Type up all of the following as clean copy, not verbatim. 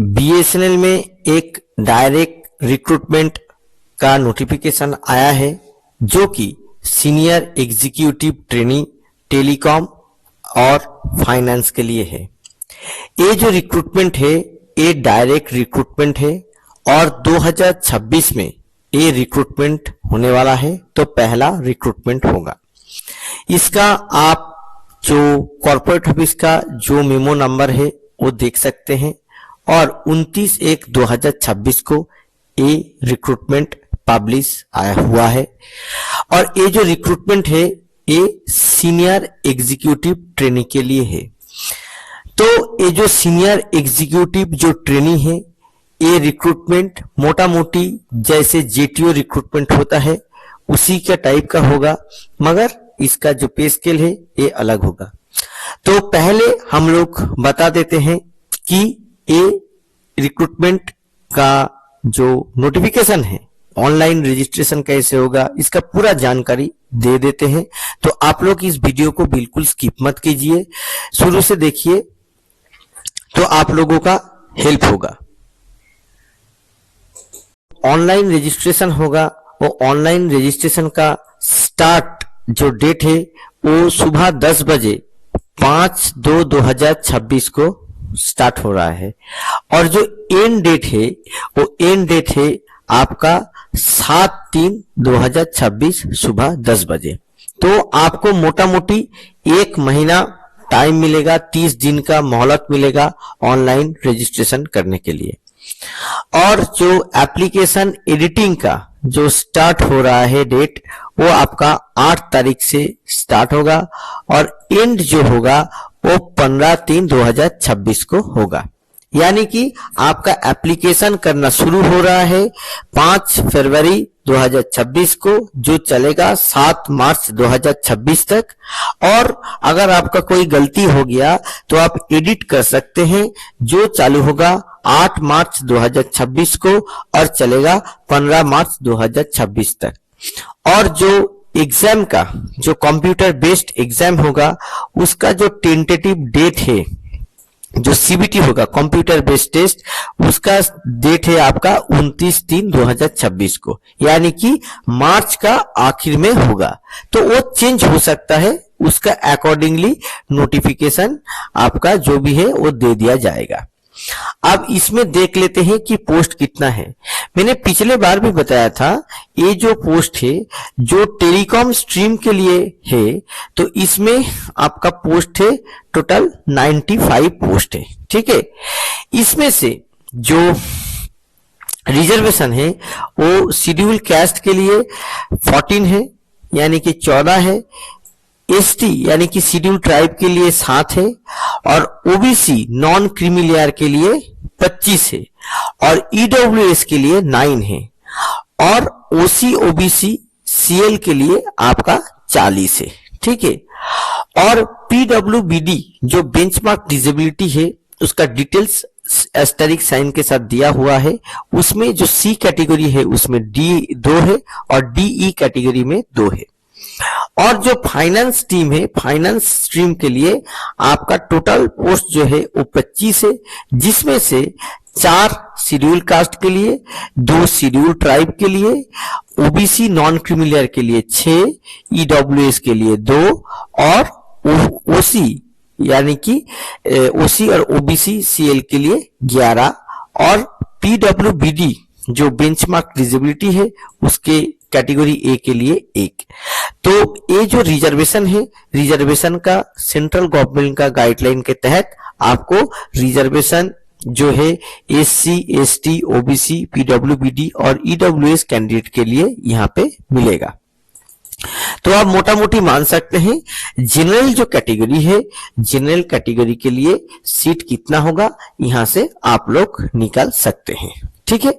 BSNL में एक direct recruitment का नोटिफिकेशन आया है जो कि सीनियर एग्जीक्यूटिव ट्रेनी टेलीकॉम और फाइनेंस के लिए है। ये जो रिक्रूटमेंट है ये डायरेक्ट रिक्रूटमेंट है और 2026 में ये रिक्रूटमेंट होने वाला है, तो पहला रिक्रूटमेंट होगा। इसका आप जो कॉर्पोरेट ऑफिस का जो मेमो नंबर है वो देख सकते हैं और 29/1/2026 को ये रिक्रूटमेंट पब्लिश आया हुआ है। और ये जो रिक्रूटमेंट है ये सीनियर एग्जीक्यूटिव ट्रेनी के लिए है। तो ये जो सीनियर एग्जीक्यूटिव जो ट्रेनी है ये रिक्रूटमेंट मोटा मोटी जैसे जेटीओ रिक्रूटमेंट होता है उसी के टाइप का होगा, मगर इसका जो पे स्केल है ये अलग होगा। तो पहले हम लोग बता देते हैं कि ये रिक्रूटमेंट का जो नोटिफिकेशन है ऑनलाइन रजिस्ट्रेशन कैसे होगा इसका पूरा जानकारी दे देते हैं। तो आप लोग इस वीडियो को बिल्कुल स्किप मत कीजिए, शुरू से देखिए तो आप लोगों का हेल्प होगा। ऑनलाइन रजिस्ट्रेशन होगा, वो ऑनलाइन रजिस्ट्रेशन का स्टार्ट जो डेट है वो सुबह 10 बजे 5/2/2026 को स्टार्ट हो रहा है और जो एंड डेट है वो एंड डेट है आपका 7/3/2026 सुबह 10 बजे। तो आपको मोटा मोटी 1 महीना टाइम मिलेगा, 30 दिन का मोहलत मिलेगा ऑनलाइन रजिस्ट्रेशन करने के लिए। और जो एप्लीकेशन एडिटिंग का जो स्टार्ट हो रहा है डेट वो आपका 8 तारीख से स्टार्ट होगा और एंड जो होगा वो 15/3/2026 को होगा। यानी कि आपका एप्लीकेशन करना शुरू हो रहा है 5 फरवरी 2026 को, जो चलेगा 7 मार्च 2026 तक। और अगर आपका कोई गलती हो गया तो आप एडिट कर सकते हैं, जो चालू होगा 8 मार्च 2026 को और चलेगा 15 मार्च 2026 तक। और जो एग्जाम का जो कंप्यूटर बेस्ड एग्जाम होगा उसका जो टेंटेटिव डेट है, जो सीबीटी होगा कंप्यूटर बेस्ड टेस्ट, उसका डेट है आपका 29/3/2026 को, यानी कि मार्च का आखिर में होगा। तो वो चेंज हो सकता है, उसका अकॉर्डिंगली नोटिफिकेशन आपका जो भी है वो दे दिया जाएगा। अब इसमें देख लेते हैं कि पोस्ट कितना है। मैंने पिछले बार भी बताया था ये जो पोस्ट है जो टेलीकॉम स्ट्रीम के लिए है, तो इसमें आपका पोस्ट है टोटल 95 पोस्ट है। ठीक है, इसमें से जो रिजर्वेशन है वो शेड्यूल कास्ट के लिए 14 है, यानी कि 14 है। एसटी यानी कि शेड्यूल ट्राइब के लिए 7 है और ओबीसी नॉन क्रीमी लेयर के लिए 25 है और ईडब्ल्यूएस के लिए 9 है और ओसी ओबीसी सीएल के लिए आपका 40 है। ठीक है, और पीडब्ल्यूबीडी जो बेंचमार्क डिसेबिलिटी है उसका डिटेल्स एस्टेरिक साइन के साथ दिया हुआ है। उसमें जो सी कैटेगरी है उसमें डी 2 है और डीई कैटेगरी में 2 है। और जो फाइनेंस टीम है, फाइनेंस स्ट्रीम के लिए आपका टोटल पोस्ट जो है वो 25 है, जिसमें से 4 शेड्यूल कास्ट के लिए, 2 शेड्यूल ट्राइब के लिए, ओबीसी नॉन क्रीमिलियर के लिए 6, ईडब्ल्यूएस के लिए 2 और ओसी यानी कि ओसी और ओबीसी सीएल के लिए 11 और पीडब्ल्यूबीडी जो बेंचमार्क डिसेबिलिटी है उसके कैटेगरी ए के लिए 1। तो ये जो रिजर्वेशन है, रिजर्वेशन का सेंट्रल गवर्नमेंट का गाइडलाइन के तहत आपको रिजर्वेशन जो है एससी, एसटी, ओबीसी, पीडब्ल्यूबीडी और ईडब्ल्यूएस कैंडिडेट के लिए यहाँ पे मिलेगा। तो आप मोटा मोटी मान सकते हैं जनरल जो कैटेगरी है, जनरल कैटेगरी के लिए सीट कितना होगा यहां से आप लोग निकाल सकते हैं। ठीक है,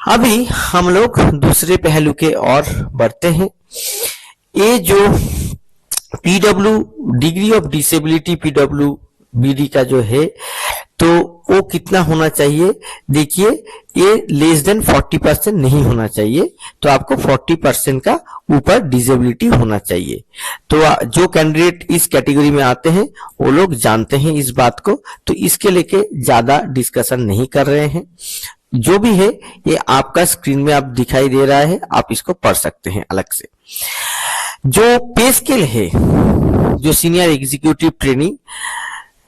अभी हम लोग दूसरे पहलू के और बढ़ते हैं। ये जो PW degree of disability PWBD का जो है, तो वो कितना होना चाहिए, देखिए ये लेस देन 40% नहीं होना चाहिए, तो आपको 40% का ऊपर डिसेबिलिटी होना चाहिए। तो जो कैंडिडेट इस कैटेगरी में आते हैं वो लोग जानते हैं इस बात को, तो इसके लेके ज्यादा डिस्कशन नहीं कर रहे हैं। जो भी है ये आपका स्क्रीन में आप दिखाई दे रहा है, आप इसको पढ़ सकते हैं अलग से। जो पे स्केल है, जो सीनियर एग्जीक्यूटिव ट्रेनिंग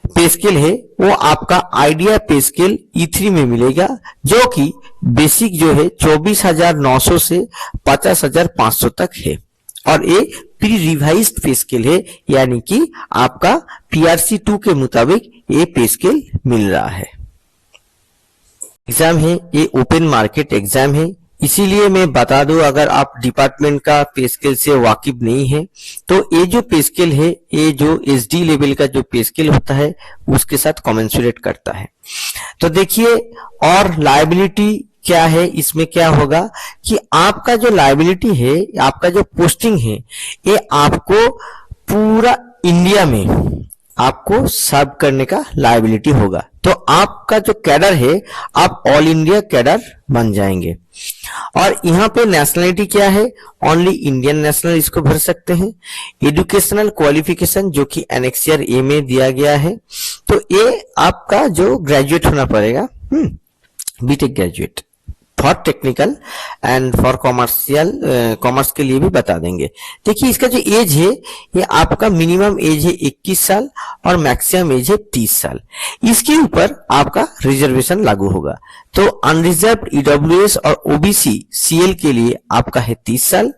पे स्केल है, वो आपका आइडिया पे स्केल E3 में मिलेगा, जो कि बेसिक जो है 24,900 से 50,500 तक है, और ये प्री रिवाइज्ड पे स्केल है, यानी कि आपका PRC 2 के मुताबिक ये पे स्केल मिल रहा है। एग्जाम है ये ओपन मार्केट एग्जाम है, इसीलिए मैं बता दूं, अगर आप डिपार्टमेंट का पे स्केल से वाकिफ नहीं है तो ये जो पे स्केल है, ये जो SD लेवल का जो पे स्केल होता है उसके साथ कमेंसुरेट करता है। तो देखिए, और लायबिलिटी क्या है, इसमें क्या होगा कि आपका जो लायबिलिटी है, आपका जो पोस्टिंग है, ये आपको पूरा इंडिया में आपको सर्व करने का लायबिलिटी होगा। तो आपका जो कैडर है, आप ऑल इंडिया कैडर बन जाएंगे। और यहाँ पे नेशनलिटी क्या है, ओनली इंडियन नेशनल इसको भर सकते हैं। एजुकेशनल क्वालिफिकेशन जो कि एनेक्सियर ए में दिया गया है, तो ये आपका जो ग्रेजुएट होना पड़ेगा, BTech graduate for technical and for commercial, commerce के लिए भी बता देंगे। देखिए इसका जो एज है, ये आपका मिनिमम एज है 21 साल और मैक्सिमम एज है 30 साल। इसके ऊपर आपका रिजर्वेशन लागू होगा। तो अनरिजर्व्ड EWS और OBC CL के लिए आपका है 30 साल,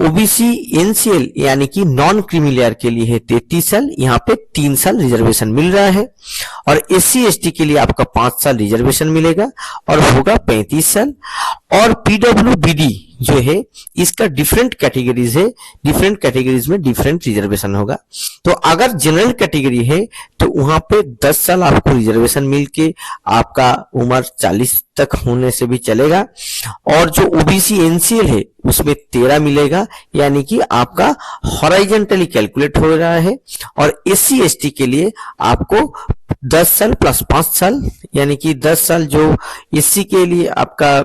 OBC NCL यानी कि नॉन क्रीमी के लिए है 33 साल, यहाँ पे 3 साल रिजर्वेशन मिल रहा है। और SC ST के लिए आपका 5 साल रिजर्वेशन मिलेगा और होगा 35 साल। और PWBD जो है, इसका डिफरेंट कैटेगरीज है, डिफरेंट कैटेगरीज में डिफरेंट रिजर्वेशन होगा। तो अगर जनरल कैटेगरी है तो वहां पे 10 साल आपको रिजर्वेशन मिलके आपका उम्र 40 तक होने से भी चलेगा। और जो OBC NCL है उसमें 13 मिलेगा, यानी कि आपका हॉरिजॉन्टली कैलकुलेट हो रहा है। और SC ST के लिए आपको 10 साल प्लस 5 साल, यानी कि 10 साल जो SC के लिए आपका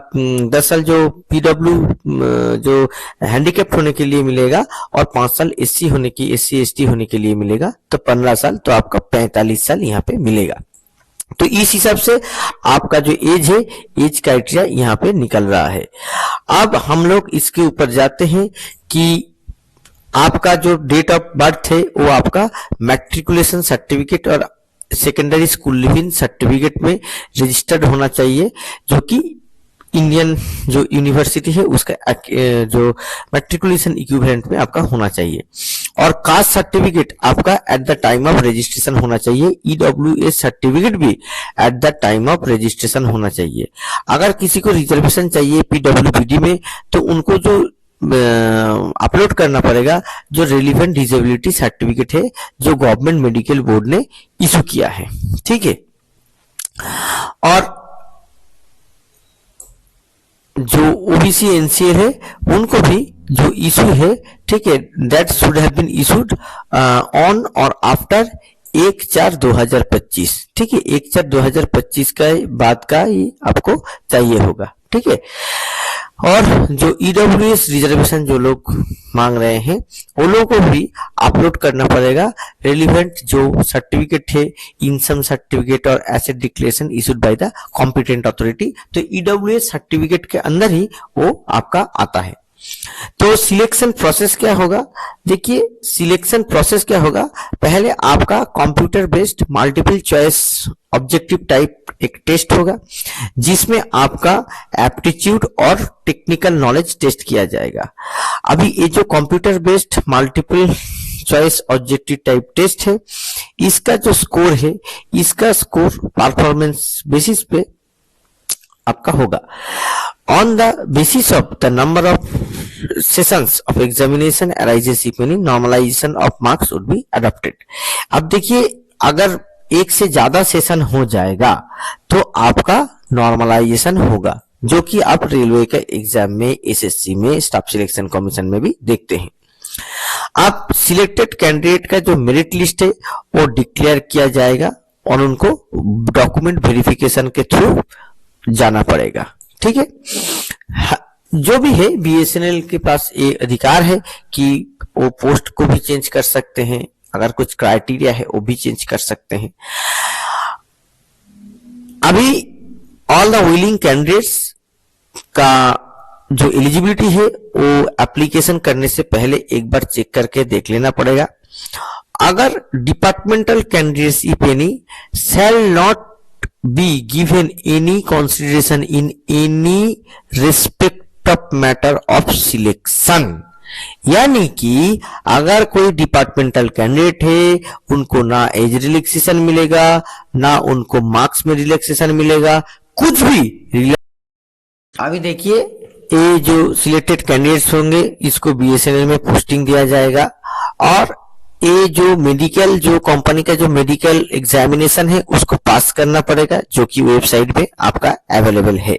10 साल जो PW जो हैंडीकैप्ड होने के लिए मिलेगा, और 5 साल SC होने की, SC ST होने के लिए मिलेगा, तो 15 साल, तो आपका 45 साल यहाँ पे मिलेगा। तो इस हिसाब से आपका जो एज है, एज क्राइटेरिया यहाँ पे निकल रहा है। अब हम लोग इसके ऊपर जाते हैं कि आपका जो डेट ऑफ बर्थ है वो आपका मैट्रिकुलेशन सर्टिफिकेट और सेकेंडरी स्कूल लिविंग सर्टिफिकेट में रजिस्टर्ड होना चाहिए, जो कि इंडियन जो यूनिवर्सिटी है उसका जो मैट्रिकुलेशन इक्विवेलेंट में आपका होना चाहिए। और कास्ट सर्टिफिकेट आपका eight the time of registration होना चाहिए। EWS सर्टिफिकेट भी eight the time of registration होना चाहिए। अगर किसी को रिजर्वेशन चाहिए PWBD में, तो उनको जो अपलोड करना पड़ेगा जो रिलीवेंट डिसेबिलिटी सर्टिफिकेट है, जो गवर्नमेंट मेडिकल बोर्ड ने इशू किया है, ठीक है। और जो OBC NCL है उनको भी जो इशू है, ठीक है, that should have been issued on or after 1/4/2025, ठीक है, 1/4/2025 का बाद का ही आपको चाहिए होगा, ठीक है। और जो EWS रिजर्वेशन जो लोग मांग रहे हैं वो लोगों को भी अपलोड करना पड़ेगा रेलिवेंट जो सर्टिफिकेट है, इनकम सर्टिफिकेट और asset declaration issued by the competent authority. तो EWS सर्टिफिकेट के अंदर ही वो आपका आता है। तो सिलेक्शन प्रोसेस क्या होगा, देखिए सिलेक्शन प्रोसेस क्या होगा, पहले आपका computer based multiple choice objective type एक टेस्ट होगा, जिसमें आपका एप्टीट्यूड और टेक्निकल नॉलेज टेस्ट किया जाएगा। अभी ये जो computer based multiple choice objective type test है, इसका जो स्कोर है, इसका स्कोर परफॉर्मेंस बेसिस पे आपका होगा। On the basis of the number of sessions of examination arises if any normalization of marks would be adopted। अब देखिए, अगर एक से ज्यादा सेशन हो जाएगा तो आपका नॉर्मलाइजेशन होगा, जो कि आप रेलवे के एग्जाम में, SSC में, स्टाफ सिलेक्शन कमीशन में भी देखते हैं। आप सिलेक्टेड कैंडिडेट का जो मेरिट लिस्ट है वो डिक्लेयर किया जाएगा और उनको डॉक्यूमेंट वेरिफिकेशन के थ्रू जाना पड़ेगा। ठीक है, जो भी है बीएसएनएल के पास ये अधिकार है कि वो पोस्ट को भी चेंज कर सकते हैं, अगर कुछ क्राइटेरिया है वो भी चेंज कर सकते हैं। अभी ऑल द विलिंग कैंडिडेट्स का जो एलिजिबिलिटी है वो एप्लीकेशन करने से पहले एक बार चेक करके देख लेना पड़ेगा। अगर departmental candidates if any shall not be given any consideration in any respect of matter of selection, यानी कि अगर कोई डिपार्टमेंटल कैंडिडेट है उनको ना एज रिलैक्सेशन मिलेगा, ना उनको मार्क्स में रिलैक्सेशन मिलेगा, कुछ भी। अभी देखिए ये जो सिलेक्टेड कैंडिडेट्स होंगे इसको बीएसएनएल में पोस्टिंग दिया जाएगा, और ये जो मेडिकल जो कंपनी का जो मेडिकल एग्जामिनेशन है उसको पास करना पड़ेगा, जो कि वेबसाइट पे आपका अवेलेबल है।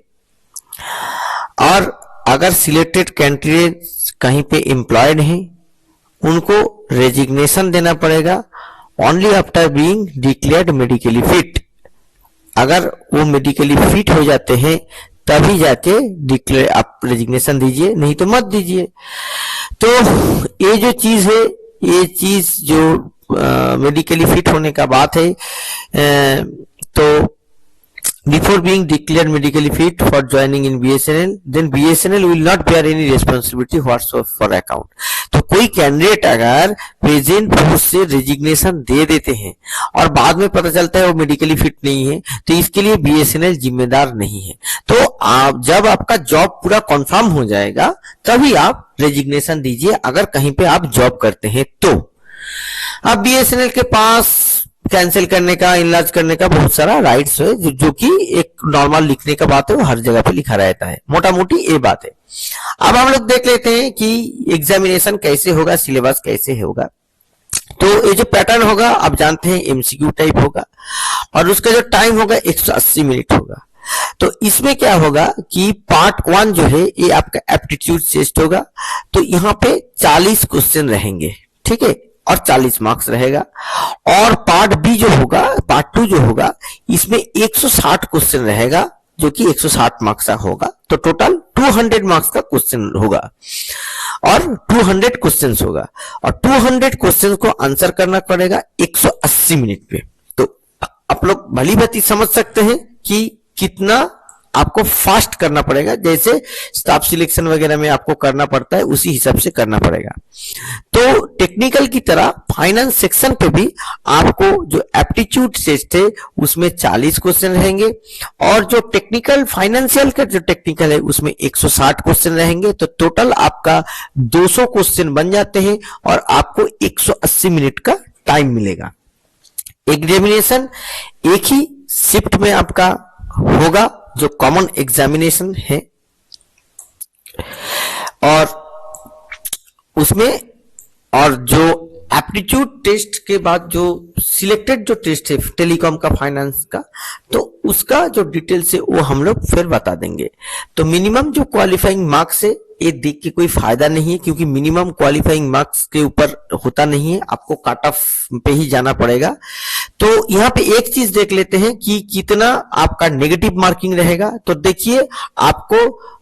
और अगर सिलेक्टेड कैंडिडेट्स कहीं पे एम्प्लॉयड हैं उनको रेजिग्नेशन देना पड़ेगा only after being declared medically fit. अगर वो मेडिकली फिट हो जाते हैं तभी जाके डिक्लेयर आप रेजिग्नेशन दीजिए, नहीं तो मत दीजिए। तो ये जो चीज है, ये चीज जो मेडिकली फिट होने का बात है, तो before being declared medically fit for joining in BSNL, then BSNL will not bear any responsibility whatsoever for account। तो कोई कैंडिडेट अगर प्रेजेंट पोस्ट से रेजिग्नेशन दे देते हैं और बाद में पता चलता है वो मेडिकली फिट नहीं है, तो इसके लिए BSNL जिम्मेदार नहीं है। तो आप जब आपका जॉब पूरा कंफर्म हो जाएगा तभी आप रेजिग्नेशन दीजिए, अगर कहीं पे आप जॉब करते हैं तो। अब BSNL के पास कैंसिल करने का, इनलार्ज करने का बहुत सारा राइट्स है, जो कि एक नॉर्मल लिखने का बात है, वो हर जगह पे लिखा रहता है, मोटा मोटी ये बात है। अब हम लोग देख लेते हैं कि एग्जामिनेशन कैसे होगा, सिलेबस कैसे होगा। तो ये जो पैटर्न होगा आप जानते हैं एमसीक्यू टाइप होगा, और उसका जो टाइम होगा 180 मिनट होगा। तो इसमें क्या होगा कि पार्ट 1 जो है ये आपका एप्टीट्यूड टेस्ट होगा, तो यहाँ पे 40 क्वेश्चन रहेंगे, ठीक है, और 40 मार्क्स रहेगा। और पार्ट बी जो होगा, पार्ट 2 जो होगा, इसमें 160 क्वेश्चन रहेगा, जो कि 160 मार्क्स का होगा। तो टोटल 200 मार्क्स का क्वेश्चन होगा और 200 क्वेश्चंस होगा, और 200 क्वेश्चंस को आंसर करना पड़ेगा 180 मिनट पे। तो आप लोग भली भांति समझ सकते हैं कि कितना आपको फास्ट करना पड़ेगा, जैसे स्टाफ सिलेक्शन वगैरह में आपको करना पड़ता है उसी हिसाब से करना पड़ेगा। तो टेक्निकल की तरह फाइनेंस सेक्शन पे भी आपको जो एप्टीट्यूड टेस्ट है उसमें 40 क्वेश्चन रहेंगे, और जो टेक्निकल फाइनेंशियल का जो टेक्निकल है उसमें 160 क्वेश्चन रहेंगे। तो टोटल आपका 200 क्वेश्चन बन जाते हैं और आपको 180 मिनट का टाइम मिलेगा। एग्जामिनेशन एक ही शिफ्ट में आपका होगा, जो कॉमन एग्जामिनेशन है, और उसमें और जो एप्टीट्यूड टेस्ट के बाद जो सिलेक्टेड जो टेस्ट है टेलीकॉम का, फाइनेंस का, तो उसका जो डिटेल्स है वो हम लोग फिर बता देंगे। तो मिनिमम जो क्वालिफाइंग मार्क्स है ये देख के कोई फायदा नहीं है, क्योंकि मिनिमम क्वालिफाइंग मार्क्स के ऊपर होता नहीं है, आपको कट ऑफ पे ही जाना पड़ेगा। तो यहाँ पे एक चीज देख लेते हैं कि कितना आपका नेगेटिव मार्किंग रहेगा। तो देखिए आपको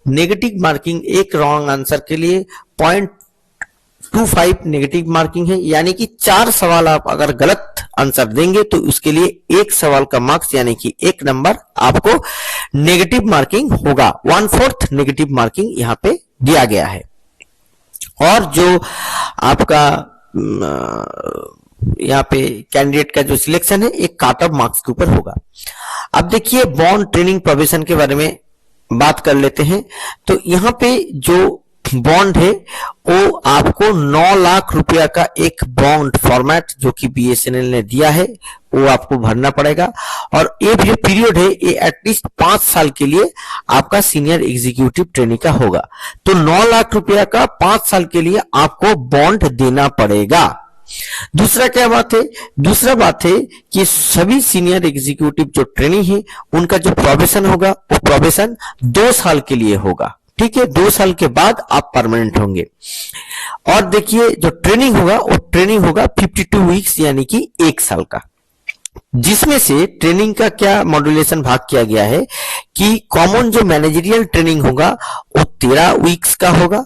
नेगेटिव मार्किंग एक रॉन्ग आंसर के लिए 0.25 नेगेटिव मार्किंग है, यानी कि 4 सवाल आप अगर गलत आंसर देंगे तो उसके लिए एक सवाल का मार्क्स यानी कि 1 नंबर आपको नेगेटिव मार्किंग होगा। 1/4 नेगेटिव मार्किंग यहाँ पे दिया गया है। और जो आपका यहाँ पे कैंडिडेट का जो सिलेक्शन है एक कट ऑफ मार्क्स के ऊपर होगा। अब देखिए बॉन्ड ट्रेनिंग प्रोविजन के बारे में बात कर लेते हैं। तो यहाँ पे जो बॉन्ड है वो आपको 9 लाख रुपया का एक बॉन्ड फॉर्मेट जो कि बीएसएनएल ने दिया है वो आपको भरना पड़ेगा, और ये जो पीरियड है ये एटलीस्ट 5 साल के लिए आपका सीनियर एग्जीक्यूटिव ट्रेनिंग का होगा। तो 9 लाख रुपया का 5 साल के लिए आपको बॉन्ड देना पड़ेगा। दूसरा क्या बात है, दूसरा बात है कि सभी सीनियर एग्जीक्यूटिव जो ट्रेनिंग है उनका जो प्रोबेशन होगा वो प्रोबेशन 2 साल के लिए होगा, ठीक है। 2 साल के बाद आप परमानेंट होंगे। और देखिए जो ट्रेनिंग होगा वो ट्रेनिंग होगा 52 वीक्स यानी कि 1 साल का। जिसमें से ट्रेनिंग का क्या मॉड्यूलेशन भाग किया गया है कि कॉमन जो मैनेजरियल ट्रेनिंग होगा वो 13 वीक्स का होगा,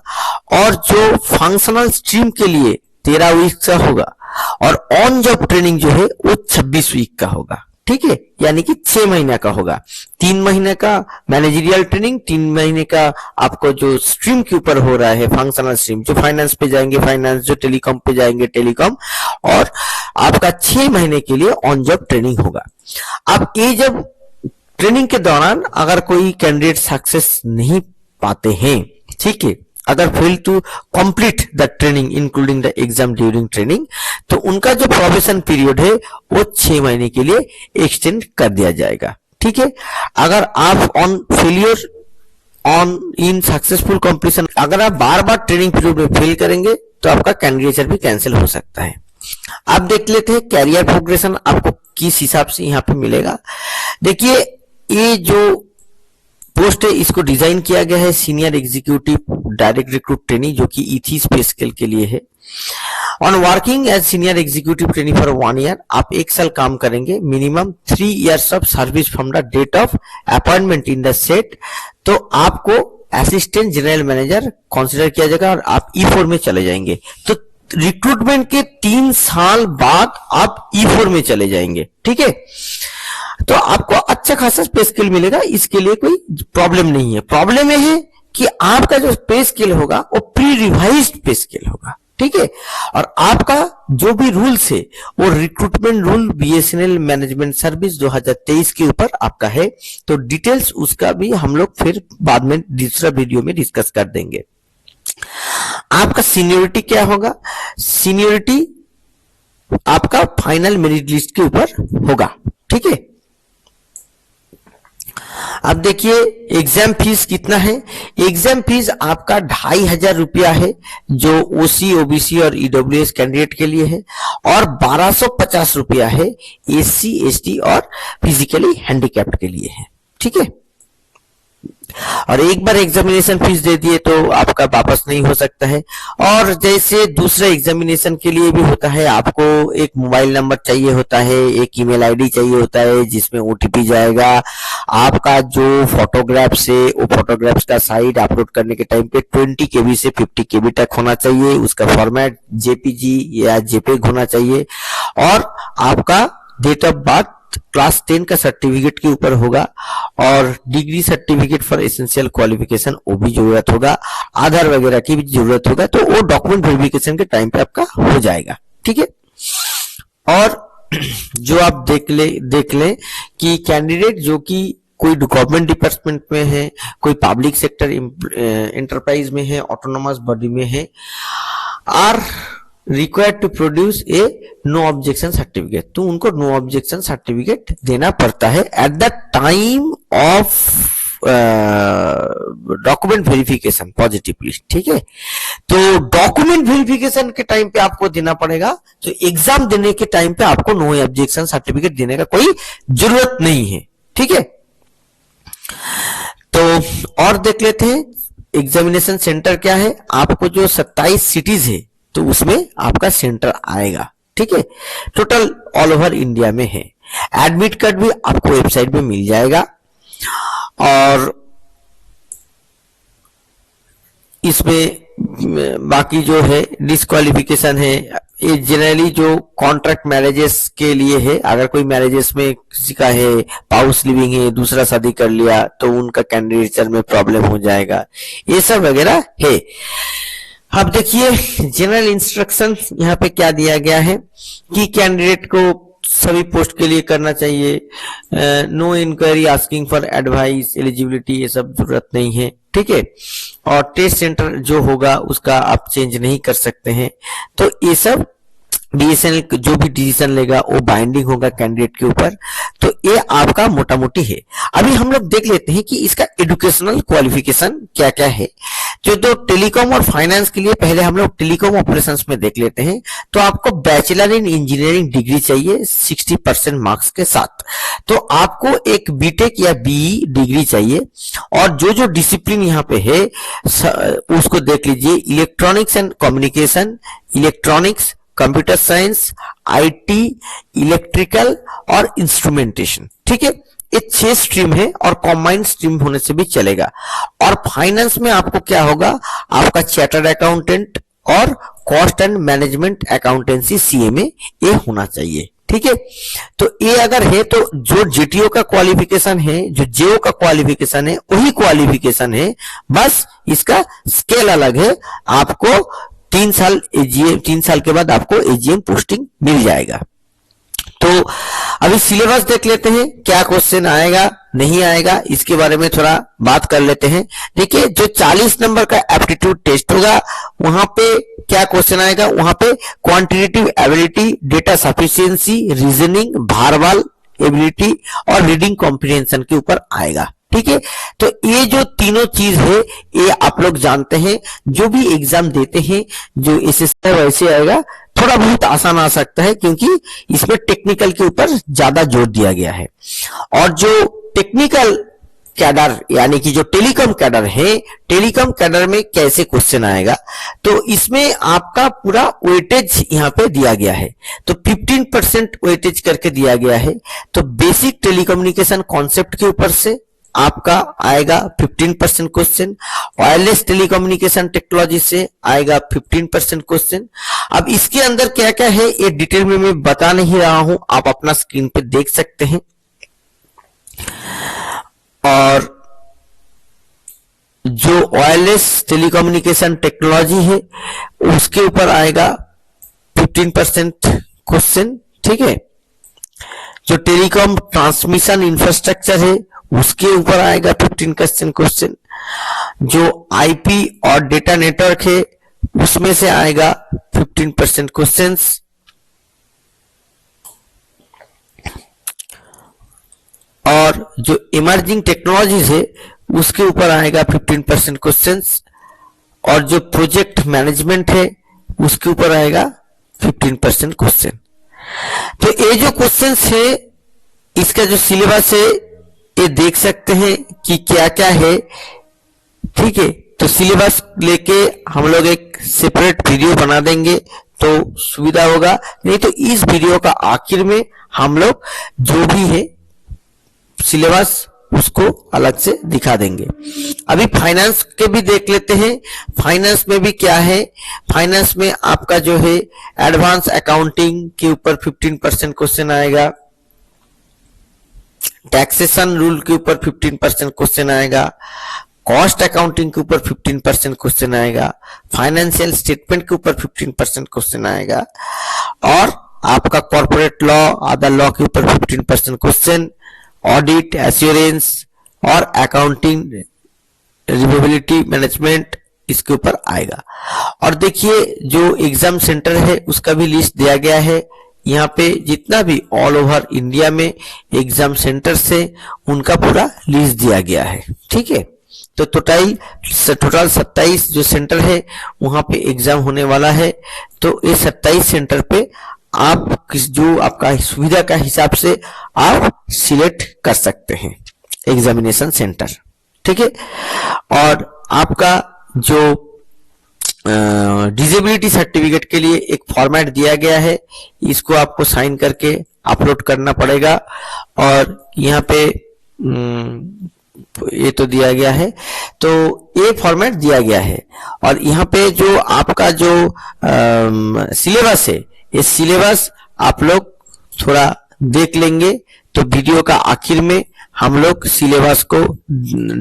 और जो फंक्शनल स्ट्रीम के लिए 13 वीक्स का होगा, और ऑन जॉब ट्रेनिंग जो है वो 26 वीक का होगा। ठीक है, यानी कि 6 महीने का होगा। 3 महीने का मैनेजरियल ट्रेनिंग, 3 महीने का आपको जो स्ट्रीम के ऊपर हो रहा है फंक्शनल स्ट्रीम, जो फाइनेंस पे जाएंगे फाइनेंस, जो टेलीकॉम पे जाएंगे टेलीकॉम, और आपका 6 महीने के लिए ऑन जॉब ट्रेनिंग होगा। अब ये जब ट्रेनिंग के दौरान अगर कोई कैंडिडेट सक्सेस नहीं पाते हैं, ठीक है, अगर fail to complete the training including the exam during training, तो उनका जो प्रोबेशन पीरियड है वो 6 महीने के लिए एक्सटेंड कर दिया जाएगा। ठीक है, अगर आप on failure on in successful completion, अगर आप बार बार ट्रेनिंग पीरियड में फेल करेंगे तो आपका कैंडिडेचर भी कैंसिल हो सकता है। आप देख लेते हैं कैरियर प्रोग्रेशन आपको किस हिसाब से यहाँ पे मिलेगा। देखिए, ये जो पोस्ट है इसको डिजाइन किया गया है senior executive direct recruit trainee, जो कि ईथीस पे स्केल के लिए है। On working as senior executive trainee for 1 year, आप 1 साल काम करेंगे। Minimum 3 years of service from the date of appointment in the set, तो आपको असिस्टेंट जनरल मैनेजर कंसिडर किया जाएगा और आप E4 में चले जाएंगे। तो रिक्रूटमेंट के 3 साल बाद आप E4 में चले जाएंगे। ठीक है, तो आपको अच्छा खासा पे स्केल मिलेगा, इसके लिए कोई प्रॉब्लम नहीं है। प्रॉब्लम यह है कि आपका जो पे स्केल होगा वो प्री रिवाइज्ड पे स्केल होगा। ठीक है, और आपका जो भी रूल्स है वो recruitment rule BSNL management service 2023 के ऊपर आपका है। तो डिटेल्स उसका भी हम लोग फिर बाद में दूसरा वीडियो में डिस्कस कर देंगे। आपका सीनियरिटी क्या होगा? सीनियरिटी आपका फाइनल मेरिट लिस्ट के ऊपर होगा। ठीक है, अब देखिए एग्जाम फीस कितना है। एग्जाम फीस आपका 2500 रुपया है, जो OC OBC और EWS कैंडिडेट के लिए है, और 1250 रुपया है SC ST और फिजिकली हैंडीकैप्ड के लिए है। ठीक है, और एक बार एग्जामिनेशन फीस दे दिए तो आपका वापस नहीं हो सकता है। और जैसे दूसरे एग्जामिनेशन के लिए भी होता है, आपको एक मोबाइल नंबर चाहिए होता है, एक ईमेल आईडी चाहिए होता है जिसमें OTP जाएगा। आपका जो फोटोग्राफ्स है वो फोटोग्राफ्स का साइज अपलोड करने के टाइम पे 20 KB से 50 KB तक होना चाहिए। उसका फॉर्मेट JPG या JPEG होना चाहिए, और आपका डेट ऑफ बर्थ क्लास 10 का सर्टिफिकेट के ऊपर होगा, और degree certificate for essential qualification वो भी जरूरत होगा, आधार वगैरह की भी जरूरत होगा। तो वो डॉक्यूमेंट वेरिफिकेशन के टाइम पे आपका हो जाएगा। ठीक है, और जो आप देख ले कि कैंडिडेट जो कि कोई गवर्नमेंट डिपार्टमेंट में है, कोई पब्लिक सेक्टर एंटरप्राइज में है, ऑटोनोमस बॉडी में है, are required to produce a no objection certificate, तो उनको नो ऑब्जेक्शन सर्टिफिकेट देना पड़ता है at the time of document verification positively. ठीक है, तो डॉक्यूमेंट वेरिफिकेशन के टाइम पे आपको देना पड़ेगा, तो एग्जाम देने के टाइम पे आपको नो ऑब्जेक्शन सर्टिफिकेट देने का कोई जरूरत नहीं है। ठीक है, तो और देख लेते हैं एग्जामिनेशन सेंटर क्या है। आपको जो 27 सिटीज है तो उसमें आपका सेंटर आएगा। ठीक है, टोटल ऑल ओवर इंडिया में है। एडमिट कार्ड भी आपको वेबसाइट में मिल जाएगा, और इसमें बाकी जो है डिस्क्वालिफिकेशन है, ये जनरली जो कॉन्ट्रैक्ट मैरिजेस के लिए है। अगर कोई मैरिजेस में किसी का है पाउस लिविंग है, दूसरा शादी कर लिया, तो उनका कैंडिडेचर में प्रॉब्लम हो जाएगा, ये सब वगैरह है। अब देखिए जनरल इंस्ट्रक्शन यहाँ पे क्या दिया गया है कि कैंडिडेट को सभी पोस्ट के लिए करना चाहिए, no inquiry asking for advice eligibility, ये सब जरूरत नहीं है। ठीक है, और टेस्ट सेंटर जो होगा उसका आप चेंज नहीं कर सकते हैं। तो ये सब BSNL जो भी डिसीजन लेगा वो बाइंडिंग होगा कैंडिडेट के ऊपर। तो ये आपका मोटा मोटी है। अभी हम लोग देख लेते हैं कि इसका एजुकेशनल क्वालिफिकेशन क्या क्या है। जो टेलीकॉम और फाइनेंस के लिए पहले हम लोग टेलीकॉम ऑपरेशंस में देख लेते हैं। तो आपको बैचलर इन इंजीनियरिंग डिग्री चाहिए 60% मार्क्स के साथ। तो आपको एक बीटेक या BE डिग्री चाहिए, और जो डिसिप्लिन यहाँ पे है उसको देख लीजिए। Electronics and communication, electronics, computer science, IT, electrical और इंस्ट्रूमेंटेशन। ठीक है, ये 6 स्ट्रीम है और कॉम्बाइंड स्ट्रीम होने से भी चलेगा। और फाइनेंस में आपको क्या होगा, आपका चार्टर्ड अकाउंटेंट और cost and management accountancy CMA ये होना चाहिए। ठीक है, तो ये अगर है तो जो जीटीओ का क्वालिफिकेशन है, जो जेओ का क्वालिफिकेशन है, वही क्वालिफिकेशन है, बस इसका स्केल अलग है। आपको 3 साल एजीएम, 3 साल के बाद आपको एजीएम पोस्टिंग मिल जाएगा। तो अभी सिलेबस देख लेते हैं, क्या क्वेश्चन आएगा नहीं आएगा इसके बारे में थोड़ा बात कर लेते हैं। देखिए, जो 40 नंबर का एप्टीट्यूड टेस्ट होगा वहां पे क्या क्वेश्चन आएगा, वहां पे quantitative ability, data sufficiency, reasoning, भारवाल एबिलिटी और रीडिंग कॉम्प्रिहेंशन के ऊपर आएगा। ठीक है, तो ये जो तीनों चीज है ये आप लोग जानते हैं, जो भी एग्जाम देते हैं जो एसएससी वैसे आएगा, थोड़ा बहुत आसान आ सकता है क्योंकि इसमें टेक्निकल के ऊपर ज्यादा जोर दिया गया है। और जो टेक्निकल कैडर यानी कि जो टेलीकॉम कैडर है, टेलीकॉम कैडर में कैसे क्वेश्चन आएगा, तो इसमें आपका पूरा वेटेज यहाँ पे दिया गया है। तो 15% वेटेज करके दिया गया है। तो बेसिक टेलीकम्युनिकेशन कॉन्सेप्ट के ऊपर से आपका आएगा 15% क्वेश्चन, वायरलेस टेलीकम्युनिकेशन टेक्नोलॉजी से आएगा 15% क्वेश्चन। अब इसके अंदर क्या क्या है ये डिटेल में मैं बता नहीं रहा हूं, आप अपना स्क्रीन पे देख सकते हैं। और जो वायरलेस टेलीकम्युनिकेशन टेक्नोलॉजी है उसके ऊपर आएगा 15% क्वेश्चन। ठीक है, जो टेलीकॉम ट्रांसमिशन इंफ्रास्ट्रक्चर है उसके ऊपर आएगा 15% क्वेश्चन। जो आईपी और डेटा नेटवर्क है उसमें से आएगा 15% क्वेश्चंस। और जो इमर्जिंग टेक्नोलॉजीज है उसके ऊपर आएगा 15% क्वेश्चंस। और जो प्रोजेक्ट मैनेजमेंट है उसके ऊपर आएगा 15% क्वेश्चन। तो ये जो क्वेश्चंस है इसका जो सिलेबस है ये देख सकते हैं कि क्या क्या है। ठीक है, तो सिलेबस लेके हम लोग एक सेपरेट वीडियो बना देंगे तो सुविधा होगा, नहीं तो इस वीडियो का आखिर में हम लोग जो भी है सिलेबस उसको अलग से दिखा देंगे। अभी फाइनेंस के भी देख लेते हैं। फाइनेंस में भी क्या है, फाइनेंस में आपका जो है एडवांस अकाउंटिंग के ऊपर 15% क्वेश्चन आएगा, टैक्सेशन रूल के ऊपर 15% क्वेश्चन आएगा, कॉस्ट अकाउंटिंग के ऊपर 15% क्वेश्चन आएगा, फाइनेंशियल स्टेटमेंट के ऊपर 15% क्वेश्चन आएगा, और आपका कॉर्पोरेट लॉ, अदर लॉ के ऊपर 15% क्वेश्चन, ऑडिट, एश्योरेंस और अकाउंटिंग रिवेबिलिटी मैनेजमेंट इसके ऊपर आएगा। और देखिए जो एग्जाम सेंटर है उसका भी लिस्ट दिया गया है। यहाँ पे जितना भी ऑल ओवर इंडिया में एग्जाम सेंटर से उनका पूरा लिस्ट दिया गया है। ठीक है, तो टोटल 27 जो सेंटर है वहां पे एग्जाम होने वाला है। तो ये 27 सेंटर पे आप जो आपका सुविधा का हिसाब से आप सिलेक्ट कर सकते हैं एग्जामिनेशन सेंटर। ठीक है, और आपका जो डिसेबिलिटी सर्टिफिकेट के लिए एक फॉर्मेट दिया गया है, इसको आपको साइन करके अपलोड करना पड़ेगा। और यहाँ पे ये तो दिया गया है, तो ये फॉर्मेट दिया गया है। और यहाँ पे जो आपका जो सिलेबस है, ये सिलेबस आप लोग थोड़ा देख लेंगे। तो वीडियो का आखिर में हम लोग सिलेबस को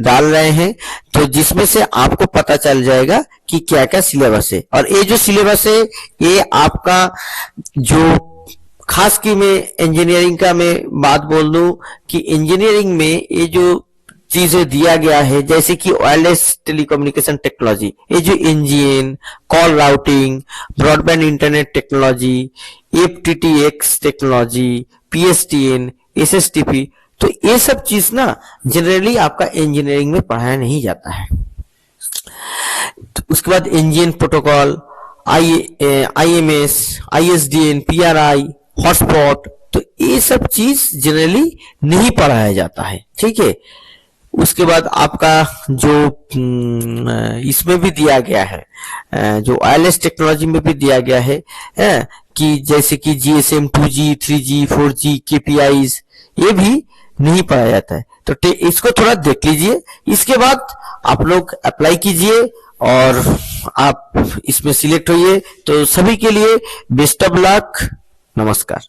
डाल रहे हैं, तो जिसमें से आपको पता चल जाएगा कि क्या क्या सिलेबस है। और ये जो सिलेबस है ये आपका जो खास की मैं इंजीनियरिंग का मैं बात बोल दूं कि इंजीनियरिंग में ये जो चीजें दिया गया है, जैसे कि वायरलेस टेलीकम्युनिकेशन टेक्नोलॉजी, ये जो NGN, call routing, broadband internet technology, FTTX technology, PSTN, SSTP, तो ये सब चीज ना जनरली आपका इंजीनियरिंग में पढ़ाया नहीं जाता है। तो उसके बाद NGN protocol, IMS, ISDN, PRI, hotspot, तो ये सब चीज जनरली नहीं पढ़ाया जाता है। ठीक है, उसके बाद आपका जो इसमें भी दिया गया है, जो वायरलेस टेक्नोलॉजी में भी दिया गया है, कि जैसे कि GSM 2G 3G 4G KPIs, ये भी नहीं पढ़ा जाता है। तो इसको थोड़ा देख लीजिए, इसके बाद आप लोग अप्लाई कीजिए और आप इसमें सिलेक्ट होइए। तो सभी के लिए बेस्ट ऑफ लक, नमस्कार।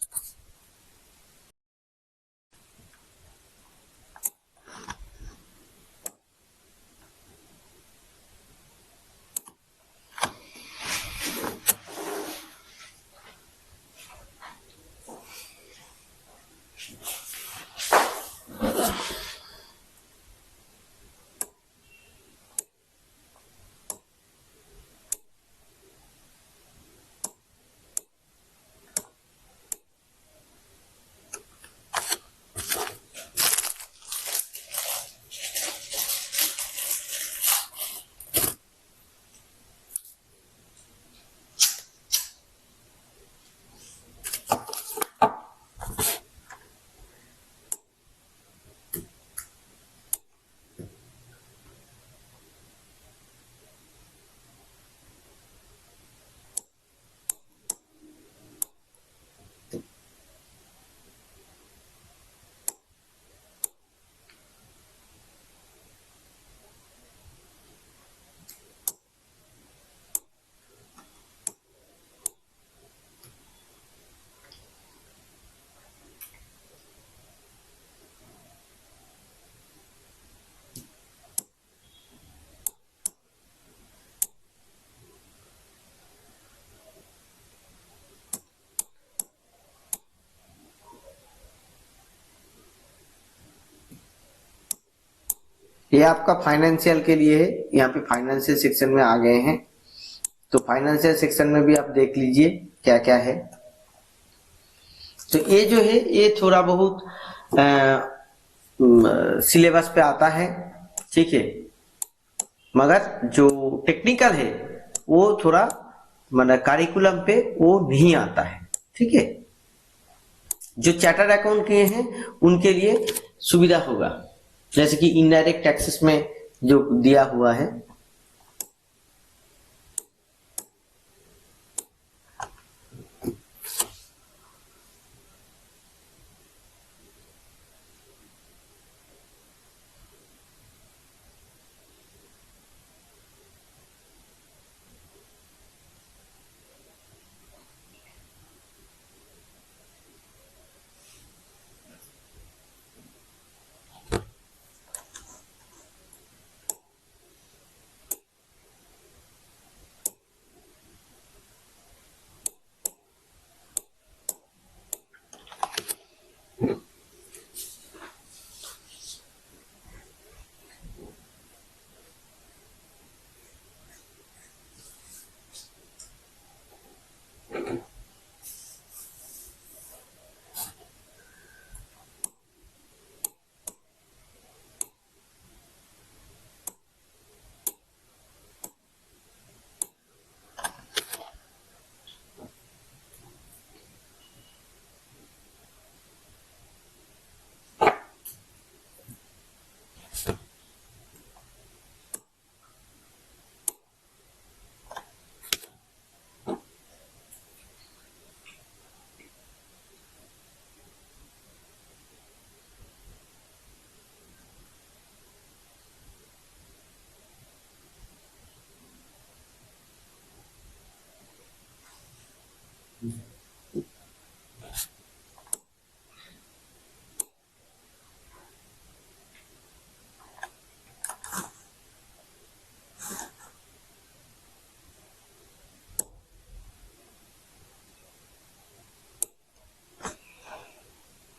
ये आपका फाइनेंशियल के लिए है, यहाँ पे फाइनेंशियल सेक्शन में आ गए हैं। तो फाइनेंशियल सेक्शन में भी आप देख लीजिए क्या क्या है। तो ये जो है ये थोड़ा बहुत सिलेबस पे आता है, ठीक है, मगर जो टेक्निकल है वो थोड़ा मतलब कारिकुलम पे वो नहीं आता है, ठीक है। जो चार्टर्ड अकाउंट के हैं उनके लिए सुविधा होगा, जैसे कि इनडायरेक्ट टैक्सेस में जो दिया हुआ है।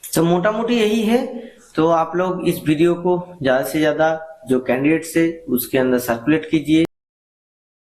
तो मोटा मोटी यही है। तो आप लोग इस वीडियो को ज्यादा से ज्यादा जो कैंडिडेट्स है उसके अंदर सर्कुलेट कीजिए।